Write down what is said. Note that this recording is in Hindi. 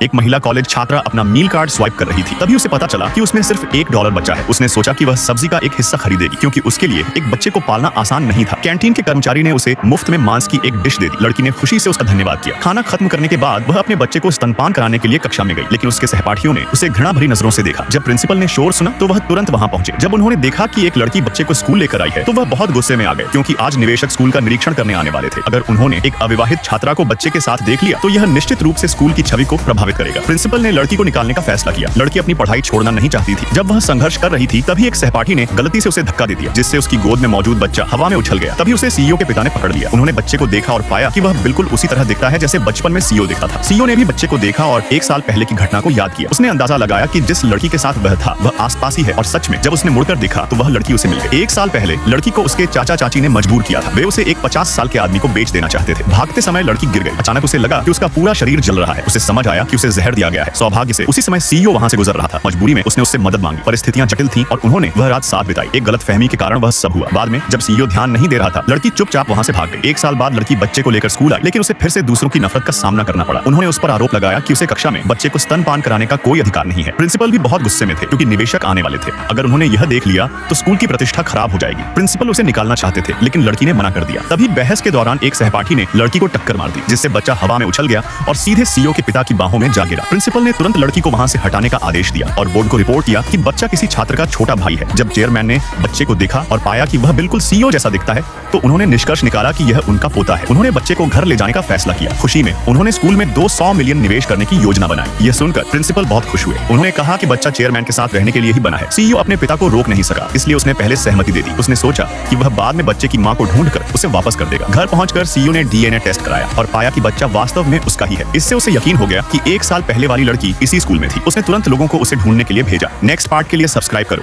एक महिला कॉलेज छात्रा अपना मील कार्ड स्वाइप कर रही थी। तभी उसे पता चला कि उसमें सिर्फ $1 बचा है। उसने सोचा कि वह सब्जी का एक हिस्सा खरीदेगी, क्योंकि उसके लिए एक बच्चे को पालना आसान नहीं था। कैंटीन के कर्मचारी ने उसे मुफ्त में मांस की एक डिश दे दी। लड़की ने खुशी से उसका धन्यवाद किया। खाना खत्म करने के बाद वह अपने बच्चे को स्तनपान कराने के लिए कक्षा में गई, लेकिन उसके सहपाठियों ने उसे घृणा भरी नजरों से देखा। जब प्रिंसिपल ने शोर सुना तो वह तुरंत वहां पहुंचे। जब उन्होंने देखा कि एक लड़की बच्चे को स्कूल लेकर आई है तो वह बहुत गुस्से में आ गए, क्योंकि आज निवेशक स्कूल का निरीक्षण करने आने वाले थे। अगर उन्होंने एक अविवाहित छात्रा को बच्चे के साथ देख लिया तो यह निश्चित रूप से स्कूल की छवि को प्रभावित करेगा। प्रिंसिपल ने लड़की को निकालने का फैसला किया। लड़की अपनी पढ़ाई छोड़ना नहीं चाहती थी। जब वह संघर्ष कर रही थी तभी एक सहपाठी ने गलती से उसे धक्का दे दिया, जिससे उसकी गोद में मौजूद बच्चा हवा में उछल गया। तभी उसे सीईओ के पिता ने पकड़ लिया। उन्होंने बच्चे को देखा और पाया कि वह बिल्कुल उसी तरह दिखता है जैसे बचपन में सीईओ दिखता था। सीईओ ने भी बच्चे को देखा और 1 साल पहले की घटना को याद किया। उसने अंदाजा लगाया कि जिस लड़की के साथ वह था वह आसपास ही है, और सच में जब उसने मुड़कर देखा तो वह लड़की उसे मिल गई। 1 साल पहले लड़की को उसके चाचा चाची ने मजबूर किया था। वे उसे एक 50 साल के आदमी को बेच देना चाहते थे। भागते समय लड़की गिर गई। अचानक उसे लगा कि उसका पूरा शरीर जल रहा है। उसे समझ आया कि उसे जहर दिया गया है। सौभाग्य से उसी समय सीईओ वहां से गुजर रहा था। मजबूरी में उसने उससे मदद मांगी। परिस्थितियां जटिल थीं और उन्होंने वह रात साथ बिताई। एक गलतफहमी के कारण वह सब हुआ। बाद में जब सीईओ ध्यान नहीं दे रहा था, लड़की चुपचाप वहां से भाग गई। 1 साल बाद लड़की बच्चे को लेकर स्कूल आई, लेकिन उसे फिर से दूसरों की नफरत का सामना करना पड़ा। उन्होंने उस पर आरोप लगाया कि उसे कक्षा में बच्चे को स्तनपान कराने का कोई अधिकार नहीं है। प्रिंसिपल भी बहुत गुस्से में थे, क्योंकि निवेशक आने वाले थे। अगर उन्होंने यह देख लिया तो स्कूल की प्रतिष्ठा खराब हो जाएगी। प्रिंसिपल उसे निकालना चाहते थे, लेकिन लड़की ने मना कर दिया। तभी बहस के दौरान एक सहपाठी ने लड़की को टक्कर मार दी, जिससे बच्चा हवा में उछल गया और सीधे सीईओ के पिता की बाहों में जा गिरा। प्रिंसिपल ने तुरंत लड़की को वहां से हटाने का आदेश दिया और बोर्ड को रिपोर्ट किया कि बच्चा किसी छात्र का छोटा भाई है। जब चेयरमैन ने बच्चे को देखा और पाया कि वह बिल्कुल सीईओ जैसा दिखता है, तो उन्होंने निष्कर्ष निकाला कि यह उनका पोता है। उन्होंने बच्चे को घर ले जाने का फैसला किया। खुशी में उन्होंने स्कूल में 200 मिलियन निवेश करने की योजना बनाई। यह सुनकर प्रिंसिपल बहुत खुश हुए। उन्होंने कहा कि बच्चा चेयरमैन के साथ रहने के लिए ही बना है। सीईओ अपने पिता को रोक नहीं सका, इसलिए उसने पहले सहमति दे दी। उसने सोचा कि वह बाद में बच्चे की मां को ढूंढकर उसे वापस कर देगा। घर पहुंचकर सीईओ ने डीएनए टेस्ट कराया और पाया कि बच्चा वास्तव में उसका ही है। इससे उसे यकीन हो गया कि 1 साल पहले वाली लड़की इसी स्कूल में थी। उसने तुरंत लोगों को उसे ढूंढने के लिए भेजा। नेक्स्ट पार्ट के लिए सब्सक्राइब करो।